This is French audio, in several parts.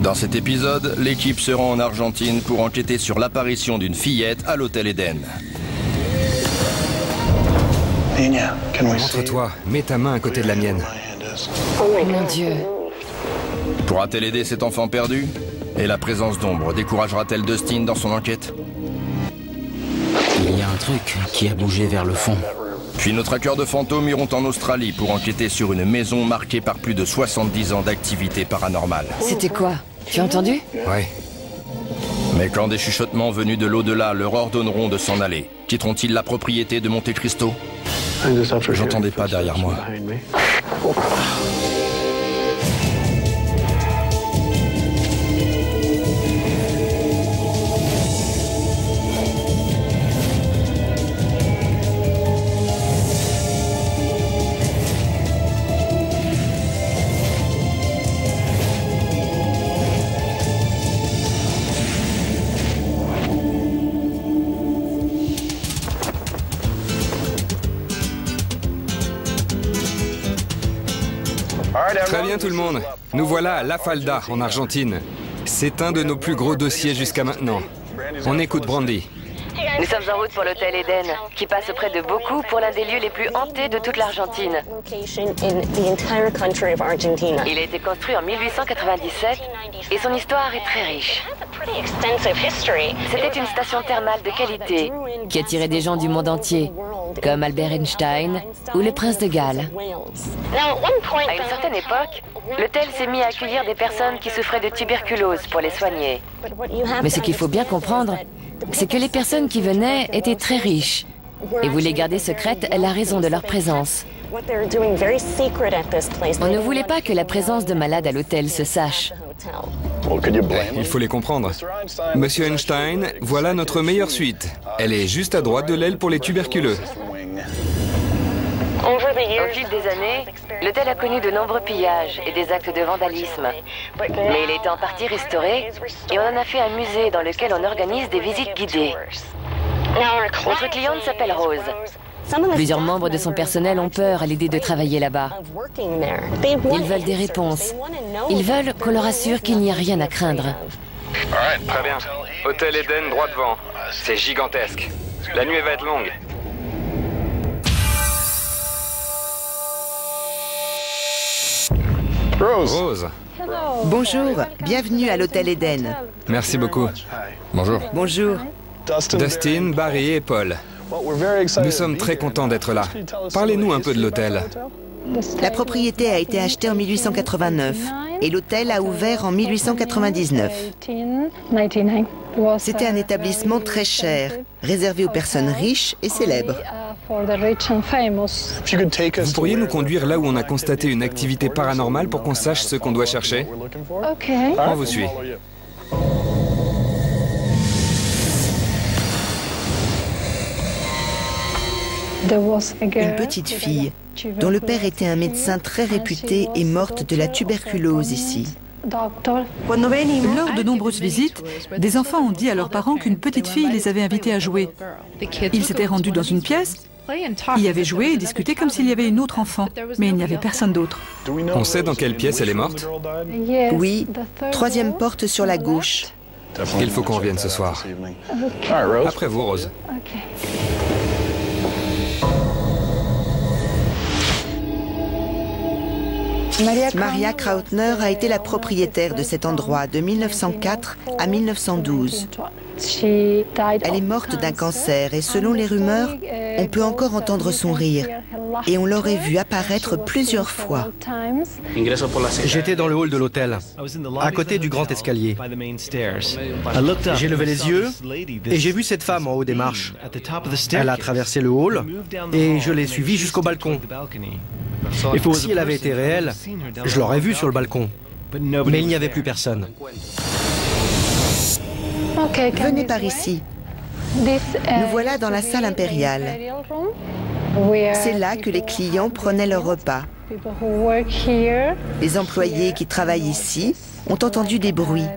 Dans cet épisode, l'équipe se rend en Argentine pour enquêter sur l'apparition d'une fillette à l'hôtel Eden. Montre-toi, mets ta main à côté de la mienne. Oh mon Dieu. Pourra-t-elle aider cet enfant perdu? Et la présence d'ombre découragera-t-elle Dustin dans son enquête? Il y a un truc qui a bougé vers le fond. Puis nos traqueurs de fantômes iront en Australie pour enquêter sur une maison marquée par plus de 70 ans d'activité paranormale. C'était quoi? Tu as entendu? Ouais. Mais quand des chuchotements venus de l'au-delà leur ordonneront de s'en aller, quitteront-ils la propriété de Monte Cristo? J'entendais pas derrière moi. Très bien tout le monde. Nous voilà à La Falda, en Argentine. C'est un de nos plus gros dossiers jusqu'à maintenant. On écoute Brandy. Nous sommes en route pour l'hôtel Eden, qui passe auprès de beaucoup pour l'un des lieux les plus hantés de toute l'Argentine. Il a été construit en 1897 et son histoire est très riche. C'était une station thermale de qualité Qui attirait des gens du monde entier, comme Albert Einstein ou le prince de Galles. À une certaine époque, l'hôtel s'est mis à accueillir des personnes qui souffraient de tuberculose pour les soigner. Mais ce qu'il faut bien comprendre, c'est que les personnes qui venaient étaient très riches et voulaient garder secrète la raison de leur présence. On ne voulait pas que la présence de malades à l'hôtel se sache. Il faut les comprendre. Monsieur Einstein, voilà notre meilleure suite. Elle est juste à droite de l'aile pour les tuberculeux. Au fil des années, l'hôtel a connu de nombreux pillages et des actes de vandalisme. Mais il a été en partie restauré et on en a fait un musée dans lequel on organise des visites guidées. Notre cliente s'appelle Rose. Plusieurs membres de son personnel ont peur à l'idée de travailler là-bas. Ils veulent des réponses. Ils veulent qu'on leur assure qu'il n'y a rien à craindre. Très bien. Hôtel Eden droit devant. C'est gigantesque. La nuit va être longue. Rose. Bonjour, bienvenue à l'hôtel Eden. Merci beaucoup. Bonjour. Bonjour. Dustin, Barry et Paul. Nous sommes très contents d'être là. Parlez-nous un peu de l'hôtel. La propriété a été achetée en 1889 et l'hôtel a ouvert en 1899. C'était un établissement très cher, réservé aux personnes riches et célèbres. Vous pourriez nous conduire là où on a constaté une activité paranormale pour qu'on sache ce qu'on doit chercher? On vous suit. Une petite fille, dont le père était un médecin très réputé, est morte de la tuberculose ici. Lors de nombreuses visites, des enfants ont dit à leurs parents qu'une petite fille les avait invités à jouer. Ils s'étaient rendus dans une pièce, y avaient joué et discuté comme s'il y avait une autre enfant, mais il n'y avait personne d'autre. On sait dans quelle pièce elle est morte? Oui, troisième porte sur la gauche. Il faut qu'on revienne ce soir. Après vous, Rose. Maria Krautner a été la propriétaire de cet endroit de 1904 à 1912. Elle est morte d'un cancer et selon les rumeurs, on peut encore entendre son rire. Et on l'aurait vue apparaître plusieurs fois. J'étais dans le hall de l'hôtel, à côté du grand escalier. J'ai levé les yeux et j'ai vu cette femme en haut des marches. Elle a traversé le hall et je l'ai suivie jusqu'au balcon. Si elle avait été réelle, je l'aurais vue sur le balcon. Mais il n'y avait plus personne. Venez par ici. Nous voilà dans la salle impériale. C'est là que les clients prenaient leur repas. Les employés qui travaillent ici ont entendu des bruits,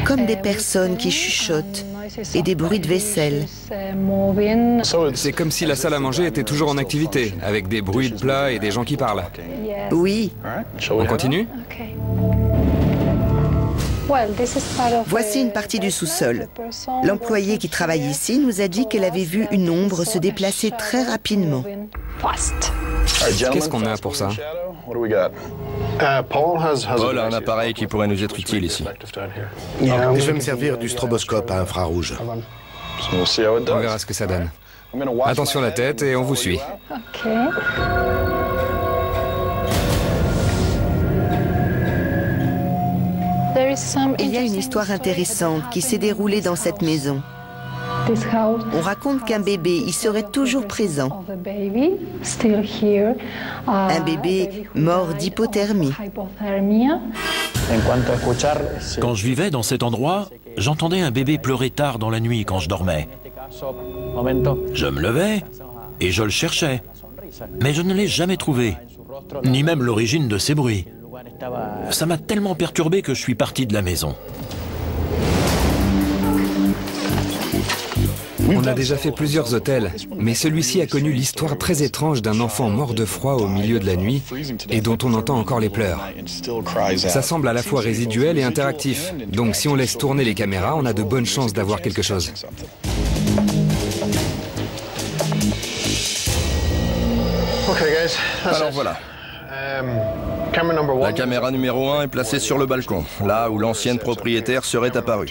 comme des personnes qui chuchotent et des bruits de vaisselle. C'est comme si la salle à manger était toujours en activité, avec des bruits de plats et des gens qui parlent. Oui. On continue? Voici une partie du sous-sol. L'employée qui travaille ici nous a dit qu'elle avait vu une ombre se déplacer très rapidement. Qu'est-ce qu'on a pour ça? Paul a un appareil qui pourrait nous être utile ici. Je vais me servir du stroboscope à infrarouge. On verra ce que ça donne. Attention la tête et on vous suit. Il y a une histoire intéressante qui s'est déroulée dans cette maison. On raconte qu'un bébé y serait toujours présent. Un bébé mort d'hypothermie. Quand je vivais dans cet endroit, j'entendais un bébé pleurer tard dans la nuit quand je dormais. Je me levais et je le cherchais, mais je ne l'ai jamais trouvé, ni même l'origine de ces bruits. Ça m'a tellement perturbé que je suis parti de la maison. On a déjà fait plusieurs hôtels, mais celui-ci a connu l'histoire très étrange d'un enfant mort de froid au milieu de la nuit et dont on entend encore les pleurs. Ça semble à la fois résiduel et interactif, donc si on laisse tourner les caméras, on a de bonnes chances d'avoir quelque chose. Alors voilà. La caméra numéro 1 est placée sur le balcon, là où l'ancienne propriétaire serait apparue.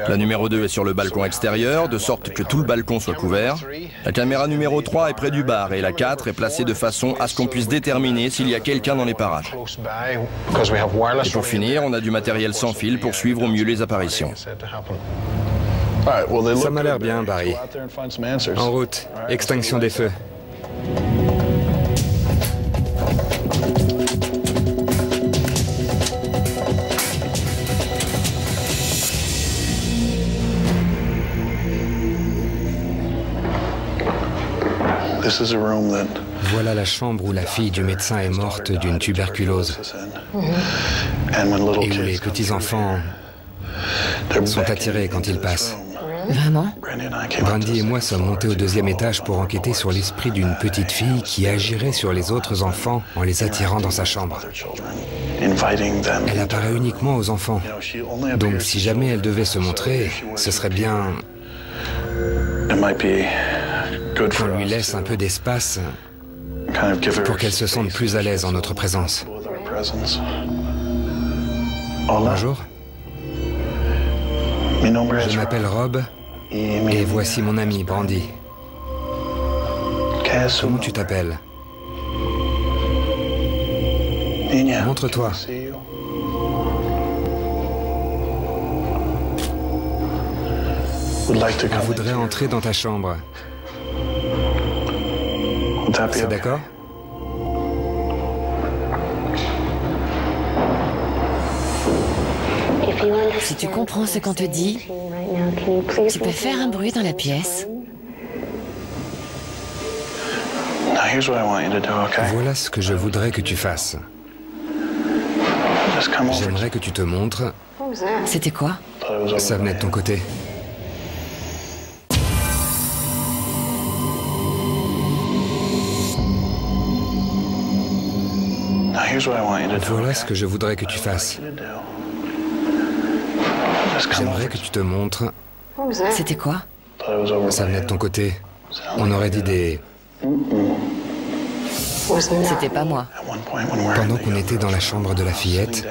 La numéro 2 est sur le balcon extérieur, de sorte que tout le balcon soit couvert. La caméra numéro 3 est près du bar et la 4 est placée de façon à ce qu'on puisse déterminer s'il y a quelqu'un dans les parages. Et pour finir, on a du matériel sans fil pour suivre au mieux les apparitions. Ça m'a l'air bien, Barry. En route, extinction des feux. Voilà la chambre où la fille du médecin est morte d'une tuberculose. Et où les petits-enfants sont attirés quand ils passent. Vraiment? Brandy et moi sommes montés au 2e étage pour enquêter sur l'esprit d'une petite fille qui agirait sur les autres enfants en les attirant dans sa chambre. Elle apparaît uniquement aux enfants. Donc si jamais elle devait se montrer, ce serait bien qu'on lui laisse un peu d'espace pour qu'elle se sente plus à l'aise en notre présence. Bonjour. Je m'appelle Rob et voici mon ami Brandy. Comment tu t'appelles? Montre-toi. On voudrait entrer dans ta chambre. C'est d'accord? Si tu comprends ce qu'on te dit, tu peux faire un bruit dans la pièce. Voilà ce que je voudrais que tu fasses. J'aimerais que tu te montres. C'était quoi? Ça venait de ton côté. Voilà ce que je voudrais que tu fasses. J'aimerais que tu te montres. C'était quoi? Ça venait de ton côté. On aurait dit des... C'était pas moi. Pendant qu'on était dans la chambre de la fillette,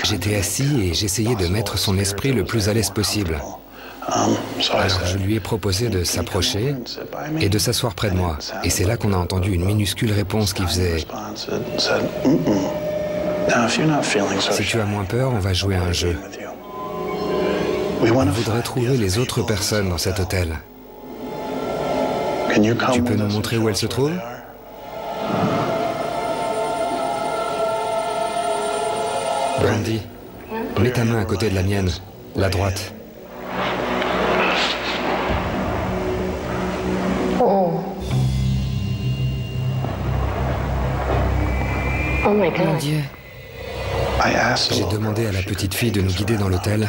j'étais assis et j'essayais de mettre son esprit le plus à l'aise possible. Alors je lui ai proposé de s'approcher et de s'asseoir près de moi. Et c'est là qu'on a entendu une minuscule réponse qui faisait « Si tu as moins peur, on va jouer à un jeu. On voudrait trouver les autres personnes dans cet hôtel. Tu peux nous montrer où elles se trouvent ? » Brandy, mets ta main à côté de la mienne, la droite. Mon Dieu. J'ai demandé à la petite fille de nous guider dans l'hôtel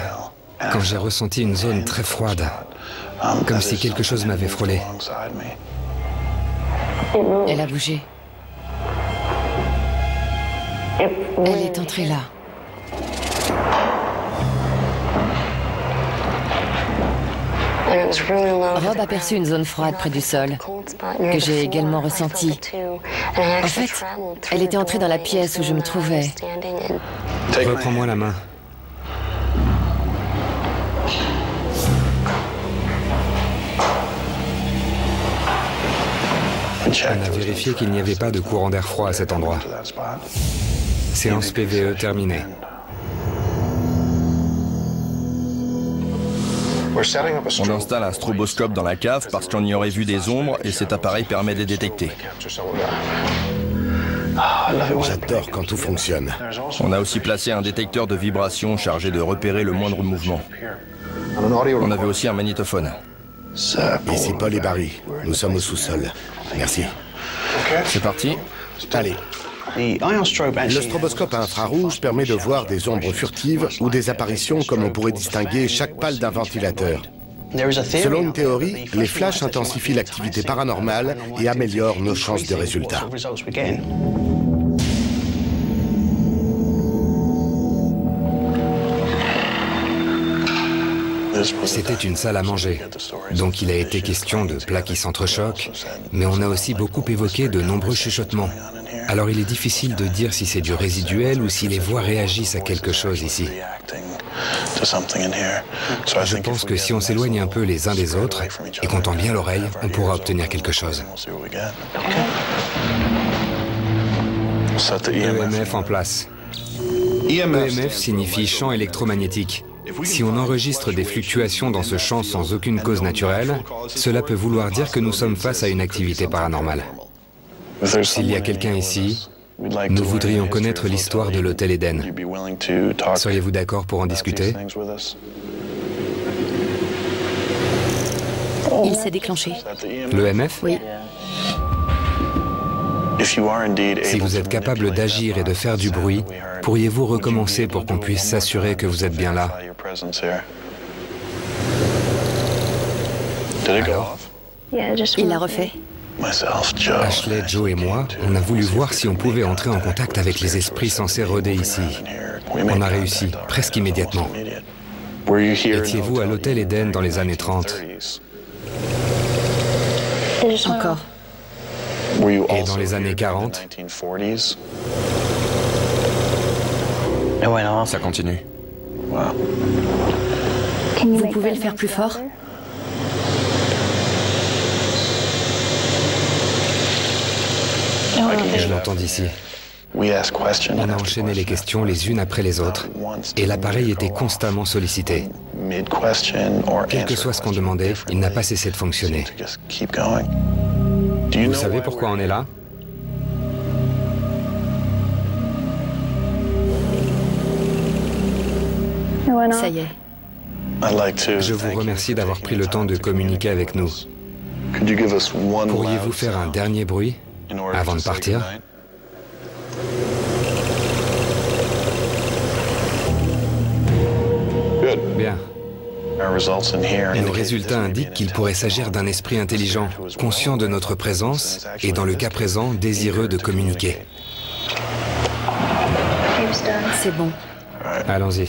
quand j'ai ressenti une zone très froide, comme si quelque chose m'avait frôlé. Elle a bougé. Elle est entrée là. Rob aperçut une zone froide près du sol, que j'ai également ressentie. En fait, elle était entrée dans la pièce où je me trouvais. Reprends-moi la main. On a vérifié qu'il n'y avait pas de courant d'air froid à cet endroit. Séance PVE terminée. On installe un stroboscope dans la cave parce qu'on y aurait vu des ombres et cet appareil permet de les détecter. J'adore quand tout fonctionne. On a aussi placé un détecteur de vibrations chargé de repérer le moindre mouvement. On avait aussi un magnétophone. Ici Paul et Barry. Nous sommes au sous-sol. Merci. C'est parti. Allez. Le stroboscope à infrarouge permet de voir des ombres furtives ou des apparitions comme on pourrait distinguer chaque pale d'un ventilateur. Selon une théorie, les flashs intensifient l'activité paranormale et améliorent nos chances de résultats. C'était une salle à manger, donc il a été question de plats qui s'entrechoquent, mais on a aussi beaucoup évoqué de nombreux chuchotements. Alors il est difficile de dire si c'est du résiduel ou si les voix réagissent à quelque chose ici. Je pense que si on s'éloigne un peu les uns des autres et qu'on tend bien l'oreille, on pourra obtenir quelque chose. EMF en place. EMF signifie champ électromagnétique. Si on enregistre des fluctuations dans ce champ sans aucune cause naturelle, cela peut vouloir dire que nous sommes face à une activité paranormale. S'il y a quelqu'un ici, nous voudrions connaître l'histoire de l'hôtel Eden. Seriez-vous d'accord pour en discuter? Il s'est déclenché. L'EMF? Oui. Si vous êtes capable d'agir et de faire du bruit, pourriez-vous recommencer pour qu'on puisse s'assurer que vous êtes bien là? Alors? Il l'a refait. Ashley, Joe et moi, on a voulu voir si on pouvait entrer en contact avec les esprits censés rôder ici. On a réussi, presque immédiatement. Étiez-vous à l'hôtel Eden dans les années 30? Encore. Et dans les années 40? Ça continue. Vous pouvez le faire plus fort? Je l'entends d'ici. On a enchaîné les questions les unes après les autres, et l'appareil était constamment sollicité. Quel que soit ce qu'on demandait, il n'a pas cessé de fonctionner. Vous savez pourquoi on est là? Ça y est. Je vous remercie d'avoir pris le temps de communiquer avec nous. Pourriez-vous faire un dernier bruit avant de partir? Bien. Nos résultats indiquent qu'il pourrait s'agir d'un esprit intelligent, conscient de notre présence et, dans le cas présent, désireux de communiquer. C'est bon. Allons-y.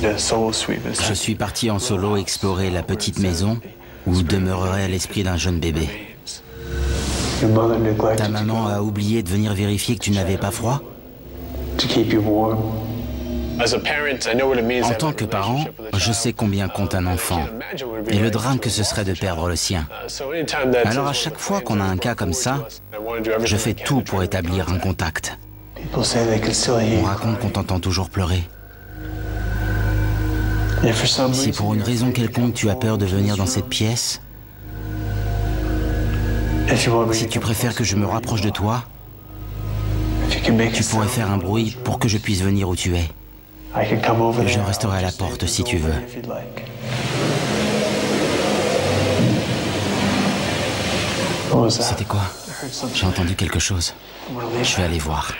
Je suis parti en solo explorer la petite maison où demeurerait l'esprit d'un jeune bébé. Ta maman a oublié de venir vérifier que tu n'avais pas froid? En tant que parent, je sais combien compte un enfant et le drame que ce serait de perdre le sien. Alors à chaque fois qu'on a un cas comme ça, je fais tout pour établir un contact. On raconte qu'on t'entend toujours pleurer. Si pour une raison quelconque tu as peur de venir dans cette pièce, si tu préfères que je me rapproche de toi, tu pourrais faire un bruit pour que je puisse venir où tu es. Je resterai à la porte si tu veux. C'était quoi? J'ai entendu quelque chose. Je vais aller voir.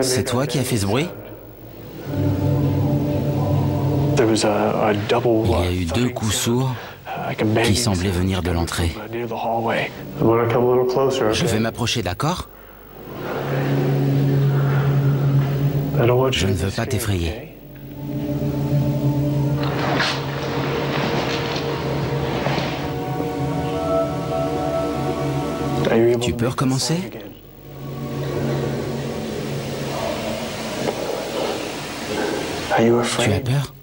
C'est toi qui as fait ce bruit? Il y a eu 2 coups sourds qui semblaient venir de l'entrée. Je vais m'approcher, d'accord? Je ne veux pas t'effrayer. Tu peux recommencer? Tu as peur?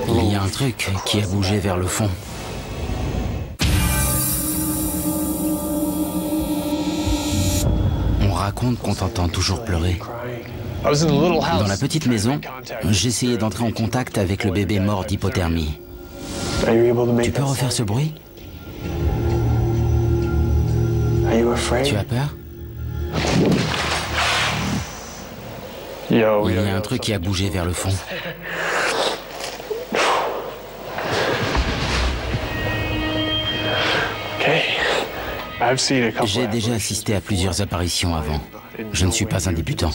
Il y a un truc qui a bougé vers le fond. On raconte qu'on t'entend toujours pleurer. Dans la petite maison, j'essayais d'entrer en contact avec le bébé mort d'hypothermie. Tu peux refaire ce bruit? Tu as peur? Il y a un truc qui a bougé vers le fond. J'ai déjà assisté à plusieurs apparitions avant. Je ne suis pas un débutant.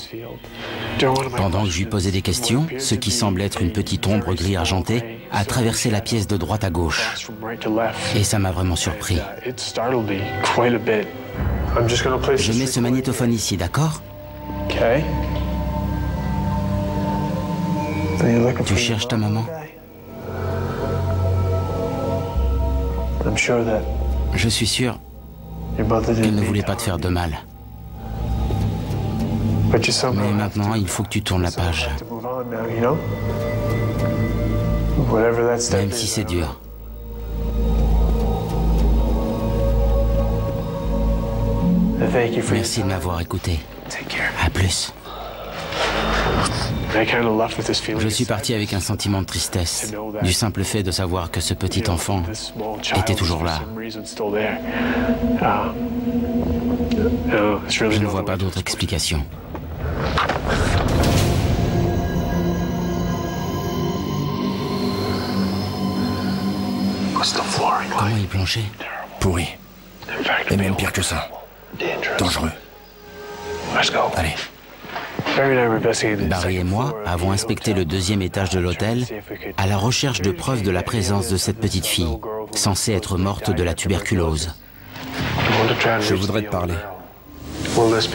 Pendant que je lui posais des questions, ce qui semble être une petite ombre gris argentée a traversé la pièce de droite à gauche. Et ça m'a vraiment surpris. Je mets ce magnétophone ici, d'accord? Tu cherches ta maman? Je suis sûr qu'elle ne voulait pas te faire de mal. Mais maintenant, il faut que tu tournes la page. Même si c'est dur. Merci de m'avoir écouté. À plus. Je suis parti avec un sentiment de tristesse, du simple fait de savoir que ce petit enfant était toujours là. Je ne vois pas d'autre explication. Comment est plancher? Pourri. Et même pire que ça. Dangereux. Allez. Barry et moi avons inspecté le deuxième étage de l'hôtel à la recherche de preuves de la présence de cette petite fille, censée être morte de la tuberculose. Je voudrais te parler.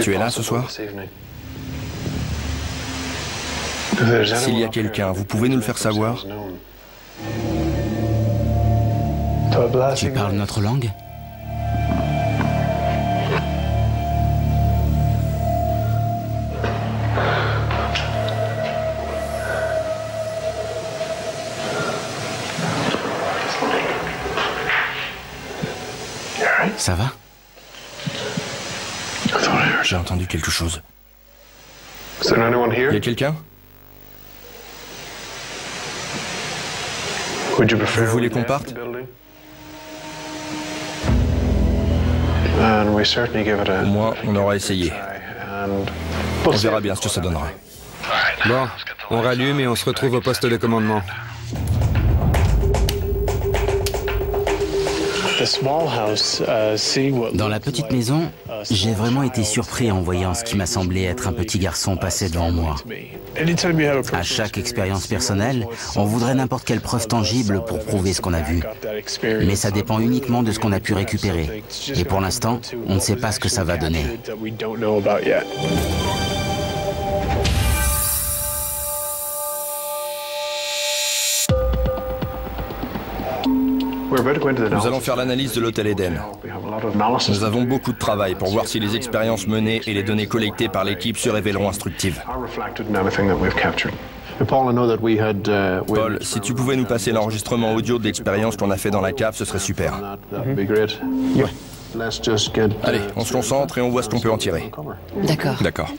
Tu es là ce soir? S'il y a quelqu'un, vous pouvez nous le faire savoir? Tu parles notre langue? Ça va? J'ai entendu quelque chose. Il y a quelqu'un? Vous voulez qu'on parte? Au moins, on aura essayé. On verra bien ce que ça donnera. Bon, on rallume et on se retrouve au poste de commandement. Dans la petite maison, j'ai vraiment été surpris en voyant ce qui m'a semblé être un petit garçon passer devant moi. À chaque expérience personnelle, on voudrait n'importe quelle preuve tangible pour prouver ce qu'on a vu. Mais ça dépend uniquement de ce qu'on a pu récupérer. Et pour l'instant, on ne sait pas ce que ça va donner. Nous allons faire l'analyse de l'hôtel Eden. Nous avons beaucoup de travail pour voir si les expériences menées et les données collectées par l'équipe se révéleront instructives. Paul, si tu pouvais nous passer l'enregistrement audio de l'expérience qu'on a fait dans la cave, ce serait super. Allez, on se concentre et on voit ce qu'on peut en tirer. D'accord. D'accord.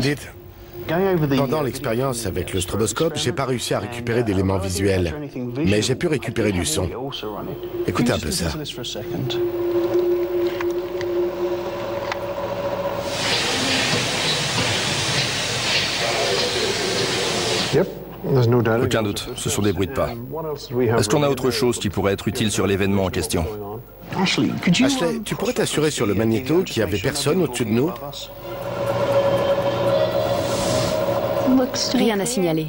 Dites, pendant l'expérience avec le stroboscope, j'ai pas réussi à récupérer d'éléments visuels, mais j'ai pu récupérer du son. Écoutez un peu ça. Aucun doute, ce sont des bruits de pas. Est-ce qu'on a autre chose qui pourrait être utile sur l'événement en question? Ashley, tu pourrais t'assurer sur le magnéto qu'il n'y avait personne au-dessus de nous? Rien à signaler.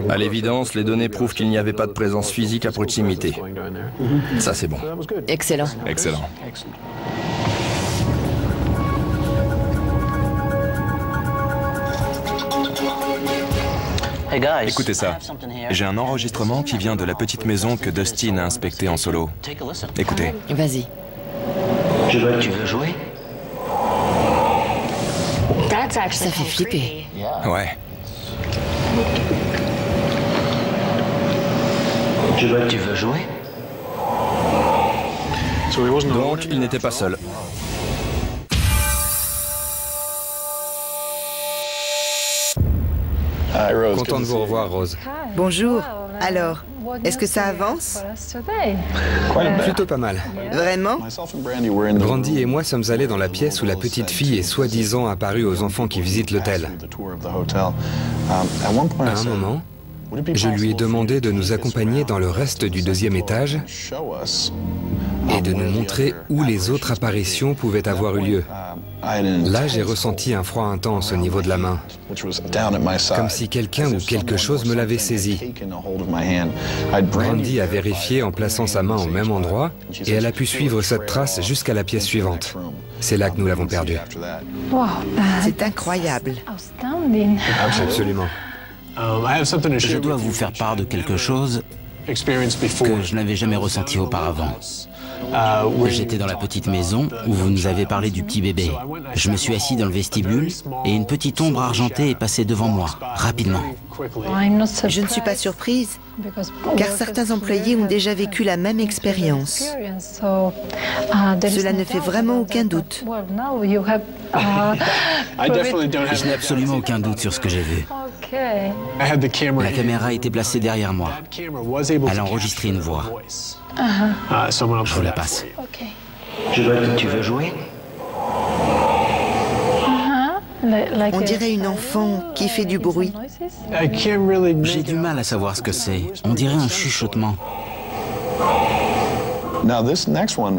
À l'évidence, les données prouvent qu'il n'y avait pas de présence physique à proximité. Ça, c'est bon. Excellent. Excellent. Écoutez ça. J'ai un enregistrement qui vient de la petite maison que Dustin a inspectée en solo. Écoutez. Vas-y. Tu veux jouer? Ça fait flipper. Ouais. Tu veux jouer? Donc, il n'était pas seul. Content de vous revoir, Rose. Bonjour. Alors, est-ce que ça avance? Plutôt pas mal. Vraiment? Brandy et moi sommes allés dans la pièce où la petite fille est soi-disant apparue aux enfants qui visitent l'hôtel. À un moment, je lui ai demandé de nous accompagner dans le reste du deuxième étage et de nous montrer où les autres apparitions pouvaient avoir eu lieu. Là, j'ai ressenti un froid intense au niveau de la main, comme si quelqu'un ou quelque chose me l'avait saisi. Brandy a vérifié en plaçant sa main au même endroit et elle a pu suivre cette trace jusqu'à la pièce suivante. C'est là que nous l'avons perdue. C'est incroyable. Absolument. Je dois vous faire part de quelque chose que je n'avais jamais ressenti auparavant. J'étais dans la petite maison où vous nous avez parlé du petit bébé. Je me suis assis dans le vestibule et une petite ombre argentée est passée devant moi, rapidement. Je ne suis pas surprise, car certains employés ont déjà vécu la même expérience. Cela ne fait vraiment aucun doute. Je n'ai absolument aucun doute sur ce que j'ai vu. La caméra était placée derrière moi. Elle a enregistré une voix. Je vous la passe. Tu veux jouer? On dirait une enfant qui fait du bruit. J'ai du mal à savoir ce que c'est. On dirait un chuchotement.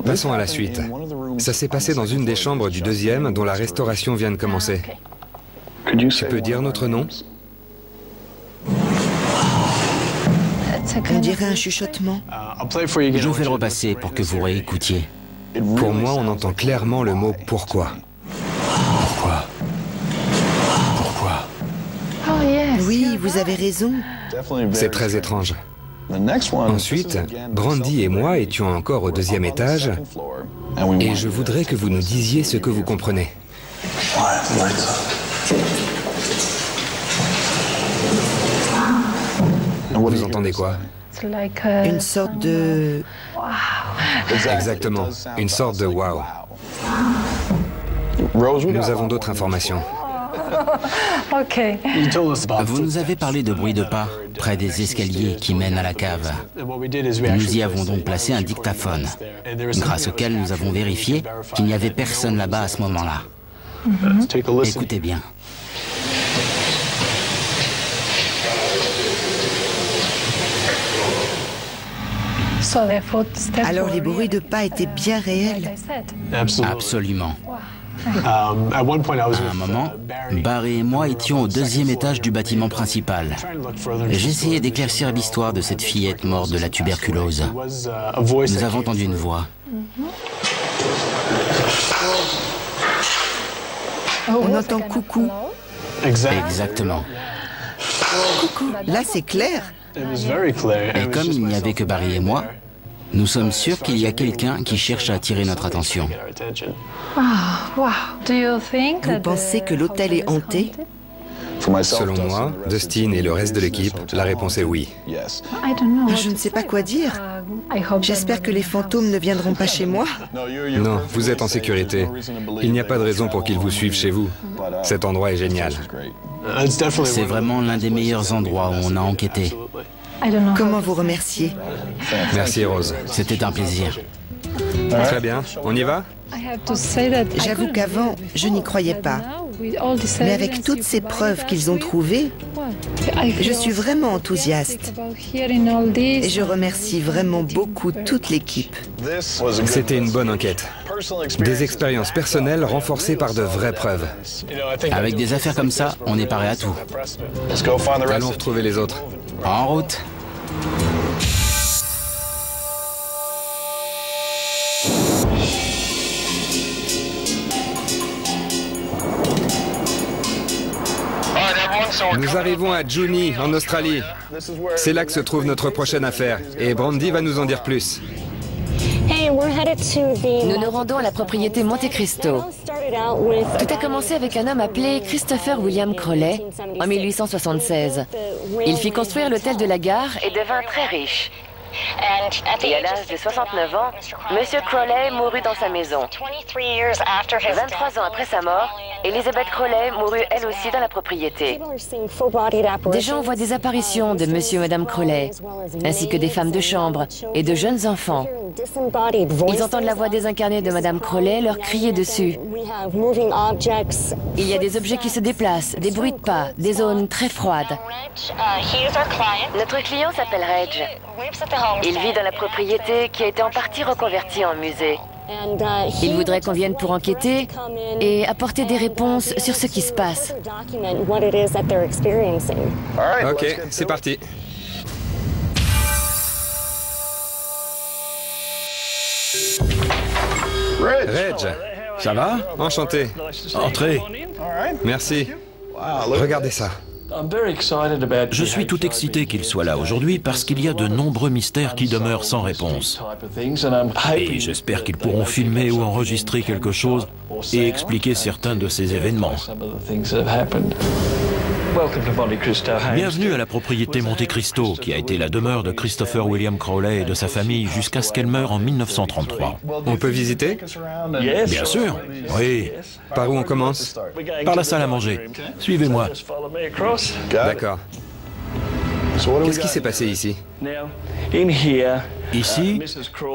Passons à la suite. Ça s'est passé dans une des chambres du deuxième dont la restauration vient de commencer. Tu peux dire notre nom? On dirait un chuchotement. Je vais le repasser pour que vous réécoutiez. Pour moi, on entend clairement le mot « pourquoi ». Pourquoi? Pourquoi? Oui, vous avez raison. C'est très étrange. Ensuite, Brandy et moi étions encore au deuxième étage et je voudrais que vous nous disiez ce que vous comprenez. Vous entendez quoi? Une sorte de... Exactement, une sorte de wow. Nous avons d'autres informations. Vous nous avez parlé de bruit de pas près des escaliers qui mènent à la cave. Nous y avons donc placé un dictaphone, grâce auquel nous avons vérifié qu'il n'y avait personne là-bas à ce moment-là. Écoutez bien. Alors les bruits de pas étaient bien réels. Absolument. À un moment, Barry et moi étions au deuxième étage du bâtiment principal. J'essayais d'éclaircir l'histoire de cette fillette morte de la tuberculose. Nous avons entendu une voix. On entend coucou. Exactement. Coucou. Là, c'est clair. Et comme il n'y avait que Barry et moi, nous sommes sûrs qu'il y a quelqu'un qui cherche à attirer notre attention. Vous pensez que l'hôtel est hanté? Selon moi, Dustin et le reste de l'équipe, la réponse est oui. Je ne sais pas quoi dire. J'espère que les fantômes ne viendront pas chez moi. Non, vous êtes en sécurité. Il n'y a pas de raison pour qu'ils vous suivent chez vous. Cet endroit est génial. C'est vraiment l'un des meilleurs endroits où on a enquêté. Comment vous remercier? Merci, Rose. C'était un plaisir. Très bien, on y va? J'avoue qu'avant, je n'y croyais pas. Mais avec toutes ces preuves qu'ils ont trouvées, je suis vraiment enthousiaste. Et je remercie vraiment beaucoup toute l'équipe. C'était une bonne enquête. Des expériences personnelles renforcées par de vraies preuves. Avec des affaires comme ça, on est paré à tout. Allons retrouver les autres. En route. Nous arrivons à Juni, en Australie. C'est là que se trouve notre prochaine affaire. Et Brandy va nous en dire plus. Nous nous rendons à la propriété Monte Cristo. Tout a commencé avec un homme appelé Christopher William Crowley en 1876. Il fit construire l'hôtel de la gare et devint très riche. Et à l'âge de 69 ans, M. Crowley mourut dans sa maison. 23 ans après sa mort, Elizabeth Crowley mourut elle aussi dans la propriété. Des gens voient des apparitions de M. et Mme Crowley, ainsi que des femmes de chambre et de jeunes enfants. Ils entendent la voix désincarnée de Mme Crowley leur crier dessus. Il y a des objets qui se déplacent, des bruits de pas, des zones très froides. Notre client s'appelle Reg. Il vit dans la propriété qui a été en partie reconvertie en musée. Il voudrait qu'on vienne pour enquêter et apporter des réponses sur ce qui se passe. Ok, c'est parti. Reg, Ça va? enchanté. Entrez. Merci. Regardez ça. Je suis tout excité qu'il soit là aujourd'hui parce qu'il y a de nombreux mystères qui demeurent sans réponse. Et j'espère qu'ils pourront filmer ou enregistrer quelque chose et expliquer certains de ces événements. Bienvenue à la propriété Monte Cristo, qui a été la demeure de Christopher William Crowley et de sa famille jusqu'à ce qu'elle meure en 1933. On peut visiter? Bien sûr, oui. Par où on commence? Par la salle à manger. Suivez-moi. D'accord. Qu'est-ce qui s'est passé ici? Ici,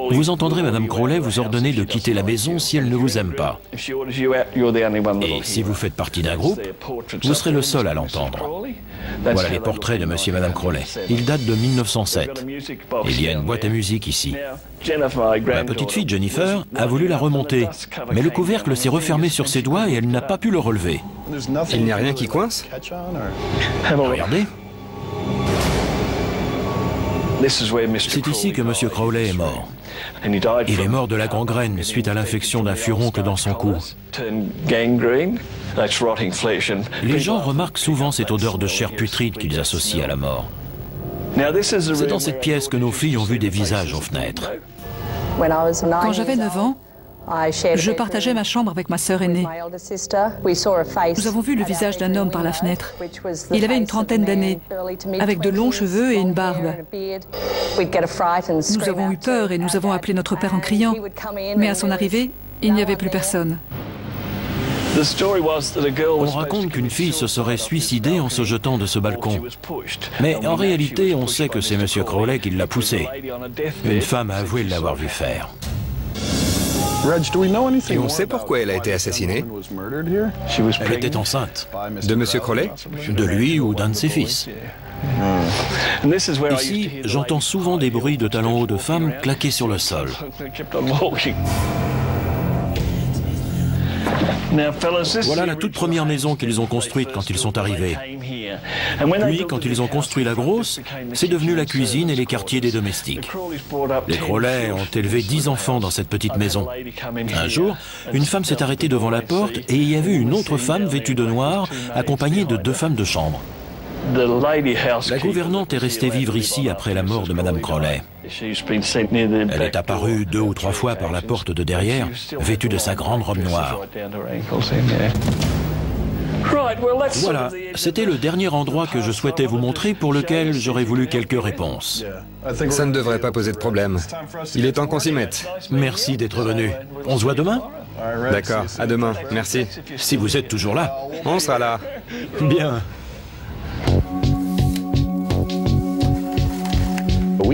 vous entendrez Madame Crowley vous ordonner de quitter la maison si elle ne vous aime pas. Et si vous faites partie d'un groupe, vous serez le seul à l'entendre. Voilà les portraits de Monsieur et Madame Crowley. Ils datent de 1907. Il y a une boîte à musique ici. Ma petite fille Jennifer a voulu la remonter, mais le couvercle s'est refermé sur ses doigts et elle n'a pas pu le relever. Il n'y a rien qui coince? Regardez. C'est ici que M. Crowley est mort. Il est mort de la gangrène suite à l'infection d'un furoncle dans son cou. Les gens remarquent souvent cette odeur de chair putride qu'ils associent à la mort. C'est dans cette pièce que nos filles ont vu des visages aux fenêtres. Quand j'avais 9 ans, je partageais ma chambre avec ma sœur aînée. Nous avons vu le visage d'un homme par la fenêtre. Il avait une trentaine d'années, avec de longs cheveux et une barbe. Nous avons eu peur et nous avons appelé notre père en criant. Mais à son arrivée, il n'y avait plus personne. On raconte qu'une fille se serait suicidée en se jetant de ce balcon. Mais en réalité, on sait que c'est M. Crowley qui l'a poussée. Une femme a avoué l'avoir vu faire. Et on sait pourquoi elle a été assassinée? Elle était enceinte. De M. Crowley? De lui ou d'un de ses fils. Ici, j'entends souvent des bruits de talons hauts de femmes claqués sur le sol. Voilà la toute première maison qu'ils ont construite quand ils sont arrivés. Puis, quand ils ont construit la grosse, c'est devenu la cuisine et les quartiers des domestiques. Les Crowley ont élevé 10 enfants dans cette petite maison. Un jour, une femme s'est arrêtée devant la porte et il y a vu une autre femme vêtue de noir, accompagnée de 2 femmes de chambre. La gouvernante est restée vivre ici après la mort de Madame Crowley. Elle est apparue 2 ou 3 fois par la porte de derrière, vêtue de sa grande robe noire. Voilà, c'était le dernier endroit que je souhaitais vous montrer pour lequel j'aurais voulu quelques réponses. Ça ne devrait pas poser de problème. Il est temps qu'on s'y mette. Merci d'être venu. On se voit demain? D'accord, à demain, merci. Si vous êtes toujours là. On sera là. Bien.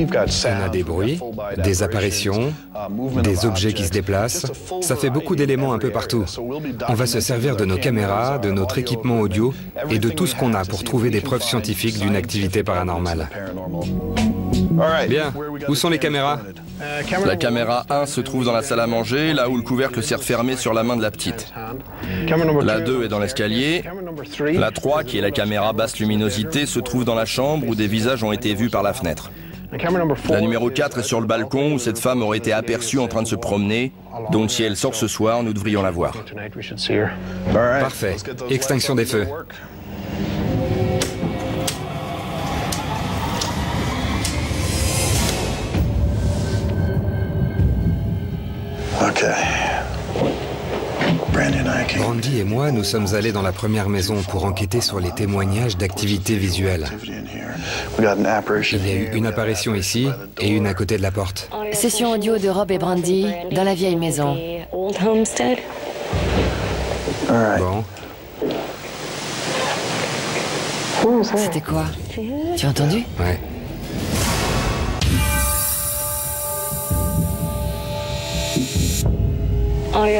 On a des bruits, des apparitions, des objets qui se déplacent. Ça fait beaucoup d'éléments un peu partout. On va se servir de nos caméras, de notre équipement audio et de tout ce qu'on a pour trouver des preuves scientifiques d'une activité paranormale. Bien, où sont les caméras? La caméra 1 se trouve dans la salle à manger, là où le couvercle sert fermé sur la main de la petite. La 2 est dans l'escalier. La 3, qui est la caméra basse luminosité, se trouve dans la chambre où des visages ont été vus par la fenêtre. La numéro 4 est sur le balcon où cette femme aurait été aperçue en train de se promener. Donc si elle sort ce soir, nous devrions la voir. Parfait. Extinction des feux. Brandy et moi, nous sommes allés dans la première maison pour enquêter sur les témoignages d'activités visuelles. Il y a eu une apparition ici et une à côté de la porte. Session audio de Rob et Brandy dans la vieille maison. Bon. C'était quoi? Tu as entendu? Ouais.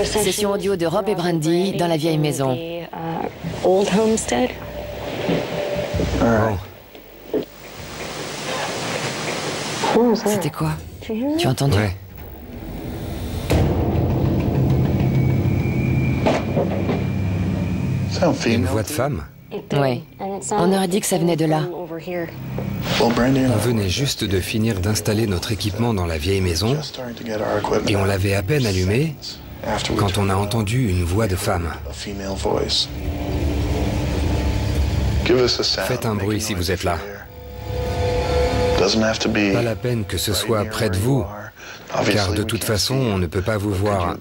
Session audio de Rob et Brandy dans la vieille maison. Bon. C'était quoi? Tu as entendu? Ouais. Une voix de femme? Oui. On aurait dit que ça venait de là. On venait juste de finir d'installer notre équipement dans la vieille maison et on l'avait à peine allumé quand on a entendu une voix de femme. Faites un bruit si vous êtes là. Pas la peine que ce soit près de vous, car de toute façon, on ne peut pas vous voir.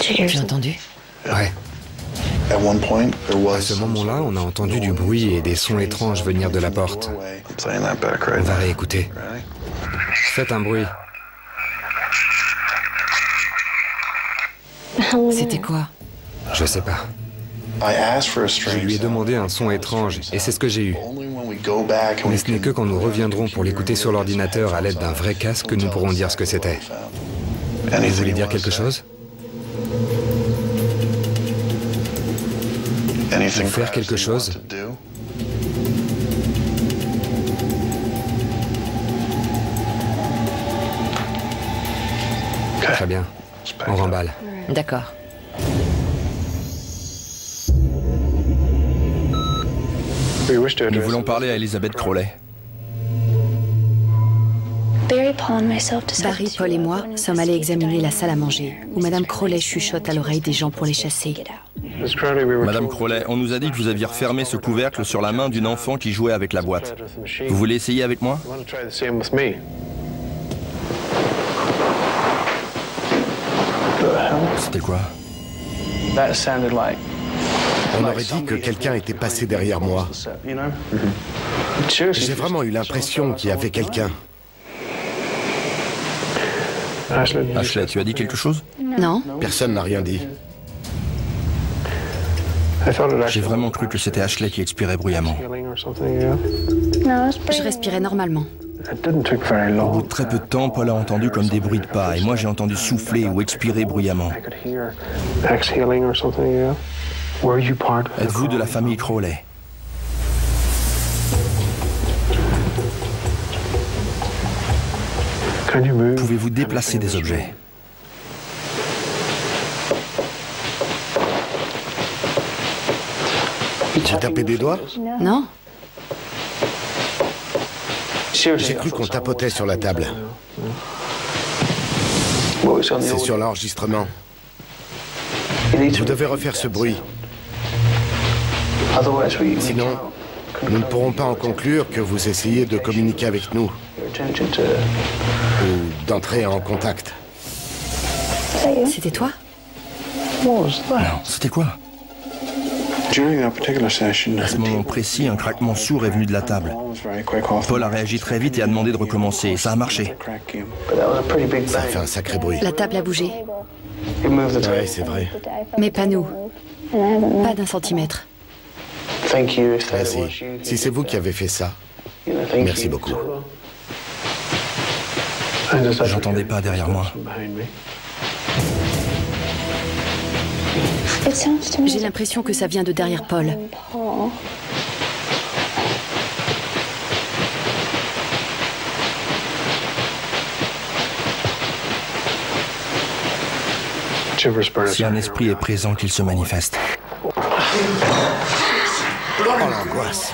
Tu as entendu? Ouais. À ce moment-là, on a entendu du bruit et des sons étranges venir de la porte. On va réécouter. Faites un bruit. C'était quoi? Je sais pas. Je lui ai demandé un son étrange et c'est ce que j'ai eu. Mais ce n'est que quand nous reviendrons pour l'écouter sur l'ordinateur à l'aide d'un vrai casque que nous pourrons dire ce que c'était. Vous voulez dire quelque chose? Ou faire quelque chose? Très bien. On remballe. D'accord. Nous voulons parler à Elizabeth Crowley. Barry, Paul et moi sommes allés examiner la salle à manger, où Madame Crowley chuchote à l'oreille des gens pour les chasser. Madame Crowley, on nous a dit que vous aviez refermé ce couvercle sur la main d'une enfant qui jouait avec la boîte. Vous voulez essayer avec moi? C'était quoi? On aurait dit que quelqu'un était passé derrière moi. J'ai vraiment eu l'impression qu'il y avait quelqu'un. Ashley, tu as dit quelque chose? Non. Personne n'a rien dit. J'ai vraiment cru que c'était Ashley qui expirait bruyamment. Je respirais normalement. Au bout de très peu de temps, Paul a entendu comme des bruits de pas et moi j'ai entendu souffler ou expirer bruyamment. Êtes-vous de la famille Crowley? Pouvez-vous déplacer des objets? J'ai tapé des doigts? Non. J'ai cru qu'on tapotait sur la table. C'est sur l'enregistrement. Vous devez refaire ce bruit. Sinon, nous ne pourrons pas en conclure que vous essayez de communiquer avec nous. Ou d'entrer en contact. C'était toi? Non, c'était quoi? À ce moment précis, un craquement sourd est venu de la table. Paul a réagi très vite et a demandé de recommencer. Et ça a marché. Ça a fait un sacré bruit. La table a bougé. Ouais, c'est vrai. Mais pas nous. Pas d'un centimètre. Vas-y. Si c'est vous qui avez fait ça, merci beaucoup. J'entendais pas derrière moi. J'ai l'impression que ça vient de derrière Paul. Si un esprit est présent, qu'il se manifeste. Oh l'angoisse.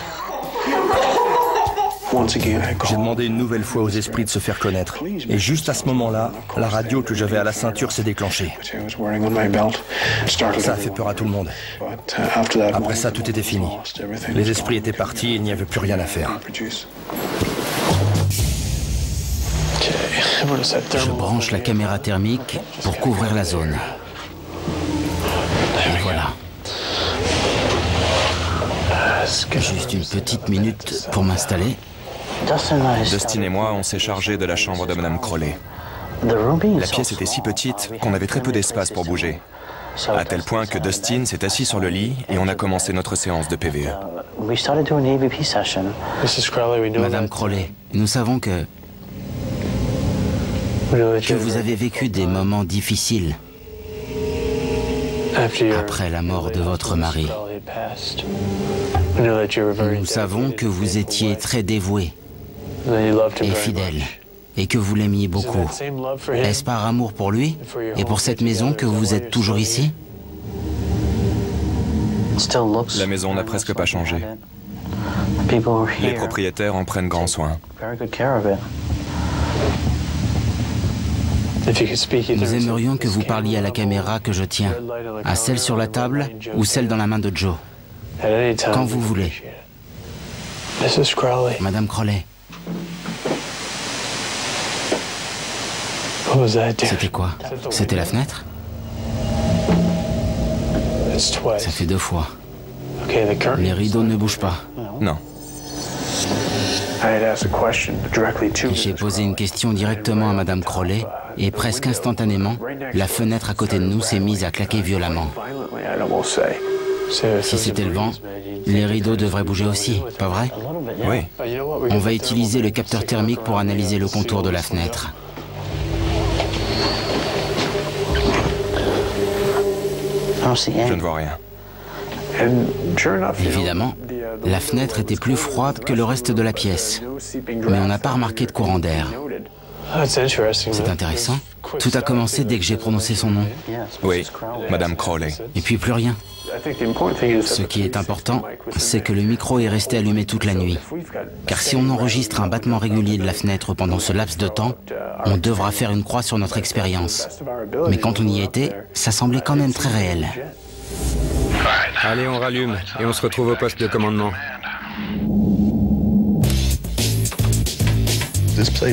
J'ai demandé une nouvelle fois aux esprits de se faire connaître. Et juste à ce moment-là, la radio que j'avais à la ceinture s'est déclenchée. Ça a fait peur à tout le monde. Après ça, tout était fini. Les esprits étaient partis et il n'y avait plus rien à faire. Je branche la caméra thermique pour couvrir la zone. Et voilà. Juste une petite minute pour m'installer. Dustin et moi, on s'est chargé de la chambre de Madame Crowley. La pièce était si petite qu'on avait très peu d'espace pour bouger. À tel point que Dustin s'est assis sur le lit et on a commencé notre séance de PVE. Madame Crowley, nous savons que vous avez vécu des moments difficiles après la mort de votre mari. Nous savons que vous étiez très dévoué et fidèle, et que vous l'aimiez beaucoup. Est-ce par amour pour lui et pour cette maison que vous êtes toujours ici? La maison n'a presque pas changé. Les propriétaires en prennent grand soin. Nous aimerions que vous parliez à la caméra que je tiens, à celle sur la table ou celle dans la main de Joe. Quand vous voulez. Madame Crowley. C'était quoi? C'était la fenêtre? Ça fait 2 fois. Les rideaux ne bougent pas. Non. J'ai posé une question directement à Madame Crowley et presque instantanément, la fenêtre à côté de nous s'est mise à claquer violemment. Si c'était le vent, les rideaux devraient bouger aussi, pas vrai? Oui. On va utiliser le capteur thermique pour analyser le contour de la fenêtre. Je ne vois rien. Évidemment, la fenêtre était plus froide que le reste de la pièce, mais on n'a pas remarqué de courant d'air. C'est intéressant. Tout a commencé dès que j'ai prononcé son nom. Oui, Madame Crowley. Et puis plus rien. Ce qui est important, c'est que le micro est resté allumé toute la nuit. Car si on enregistre un battement régulier de la fenêtre pendant ce laps de temps, on devra faire une croix sur notre expérience. Mais quand on y était, ça semblait quand même très réel. Allez, on rallume et on se retrouve au poste de commandement.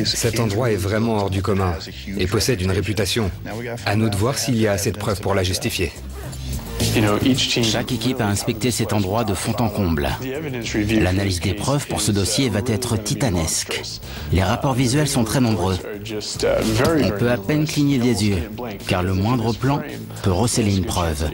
Cet endroit est vraiment hors du commun et possède une réputation. À nous de voir s'il y a assez de preuves pour la justifier. Chaque équipe a inspecté cet endroit de fond en comble. L'analyse des preuves pour ce dossier va être titanesque. Les rapports visuels sont très nombreux. On peut à peine cligner des yeux, car le moindre plan peut recéler une preuve.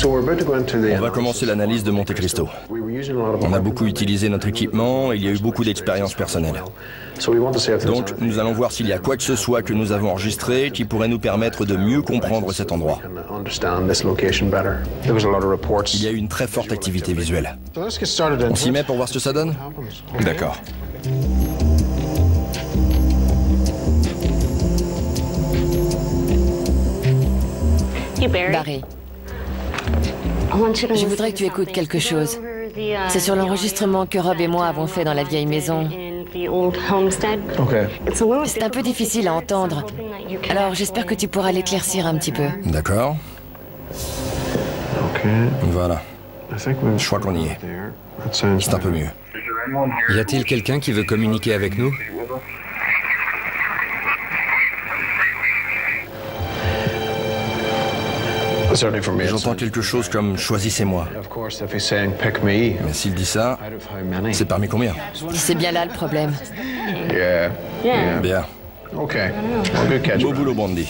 On va commencer l'analyse de Monte Cristo. On a beaucoup utilisé notre équipement et il y a eu beaucoup d'expériences personnelles. Donc, nous allons voir s'il y a quoi que ce soit que nous avons enregistré qui pourrait nous permettre de mieux comprendre cet endroit. Il y a eu une très forte activité visuelle. On s'y met pour voir ce que ça donne? D'accord. Barry, je voudrais que tu écoutes quelque chose. C'est sur l'enregistrement que Rob et moi avons fait dans la vieille maison. C'est un peu difficile à entendre. Alors j'espère que tu pourras l'éclaircir un petit peu. D'accord. Voilà. Je crois qu'on y est. C'est un peu mieux. Y a-t-il quelqu'un qui veut communiquer avec nous? J'entends quelque chose comme « choisissez-moi ». Mais s'il dit ça, c'est parmi combien? C'est bien là le problème. Bien. Beau boulot, Brandy.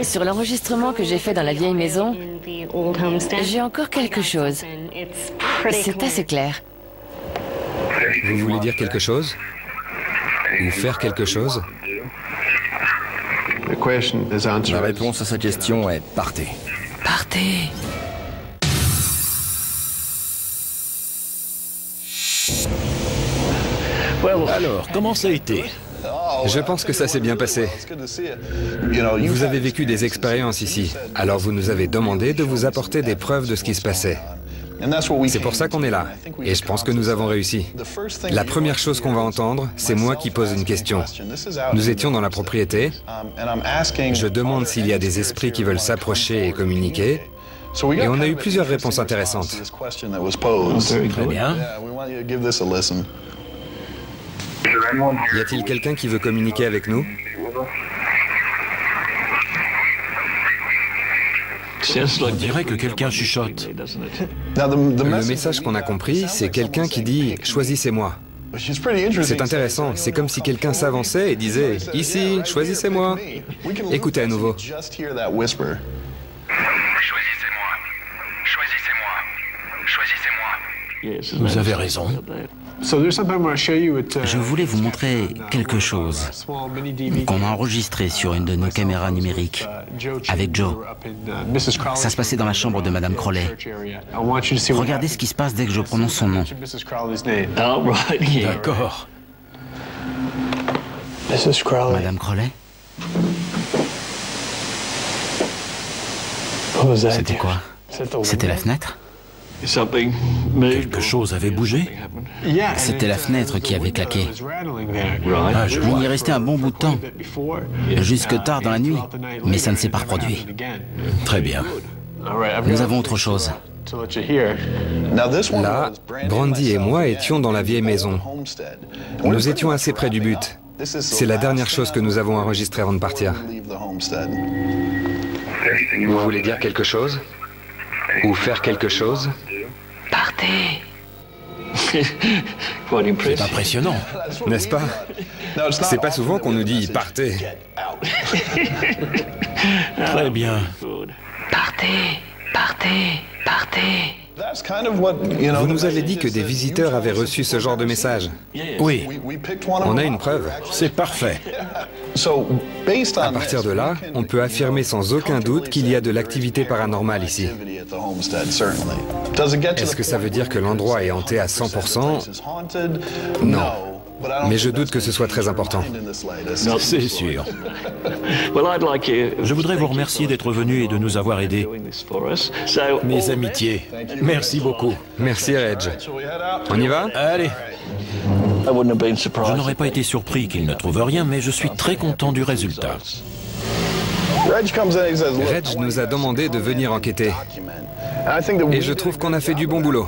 Sur l'enregistrement que j'ai fait dans la vieille maison, j'ai encore quelque chose. C'est assez clair. Vous voulez dire quelque chose? Ou faire quelque chose? La réponse à sa question est partez. Partez. Alors, comment ça a été? Je pense que ça s'est bien passé. Vous avez vécu des expériences ici, alors vous nous avez demandé de vous apporter des preuves de ce qui se passait. C'est pour ça qu'on est là, et je pense que nous avons réussi. La première chose qu'on va entendre, c'est moi qui pose une question. Nous étions dans la propriété. Je demande s'il y a des esprits qui veulent s'approcher et communiquer. Et on a eu plusieurs réponses intéressantes. Très bien. Y a-t-il quelqu'un qui veut communiquer avec nous? On dirait que quelqu'un chuchote. Le message qu'on a compris, c'est quelqu'un qui dit « choisissez-moi ». C'est intéressant, c'est comme si quelqu'un s'avançait et disait « ici, choisissez-moi ». Écoutez à nouveau. Vous avez raison. Je voulais vous montrer quelque chose qu'on a enregistré sur une de nos caméras numériques avec Joe. Ça se passait dans la chambre de Madame Crowley. Regardez ce qui se passe dès que je prononce son nom. D'accord. Madame Crowley? C'était quoi? C'était la fenêtre? Quelque chose avait bougé? C'était la fenêtre qui avait claqué. Ah, je vois. On y est resté un bon bout de temps, jusque tard dans la nuit, mais ça ne s'est pas reproduit. Très bien. Nous avons autre chose. Là, Brandy et moi étions dans la vieille maison. Nous étions assez près du but. C'est la dernière chose que nous avons enregistrée avant de partir. Vous voulez dire quelque chose? Ou faire quelque chose? Partez. C'est impressionnant. N'est-ce pas? C'est pas souvent qu'on nous dit « partez ». Très bien. Partez. Partez. Partez. Vous nous avez dit que des visiteurs avaient reçu ce genre de message. Oui. On a une preuve. C'est parfait. À partir de là, on peut affirmer sans aucun doute qu'il y a de l'activité paranormale ici. Est-ce que ça veut dire que l'endroit est hanté à 100%? Non. Mais je doute que ce soit très important. C'est sûr. Je voudrais vous remercier d'être venu et de nous avoir aidés. Mes amitiés. Merci beaucoup. Merci, Reg. On y va? Allez. Je n'aurais pas été surpris qu'il ne trouve rien, mais je suis très content du résultat. Reg nous a demandé de venir enquêter. Et je trouve qu'on a fait du bon boulot.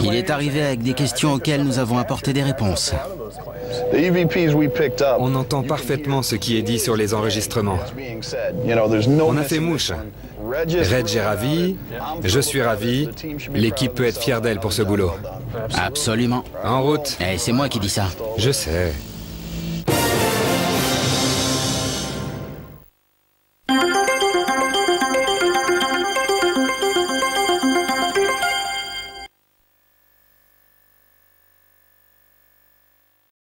Il est arrivé avec des questions auxquelles nous avons apporté des réponses. On entend parfaitement ce qui est dit sur les enregistrements. On a fait mouche. Reg est ravi, je suis ravi, l'équipe peut être fière d'elle pour ce boulot. Absolument. En route. Et c'est moi qui dis ça. Je sais.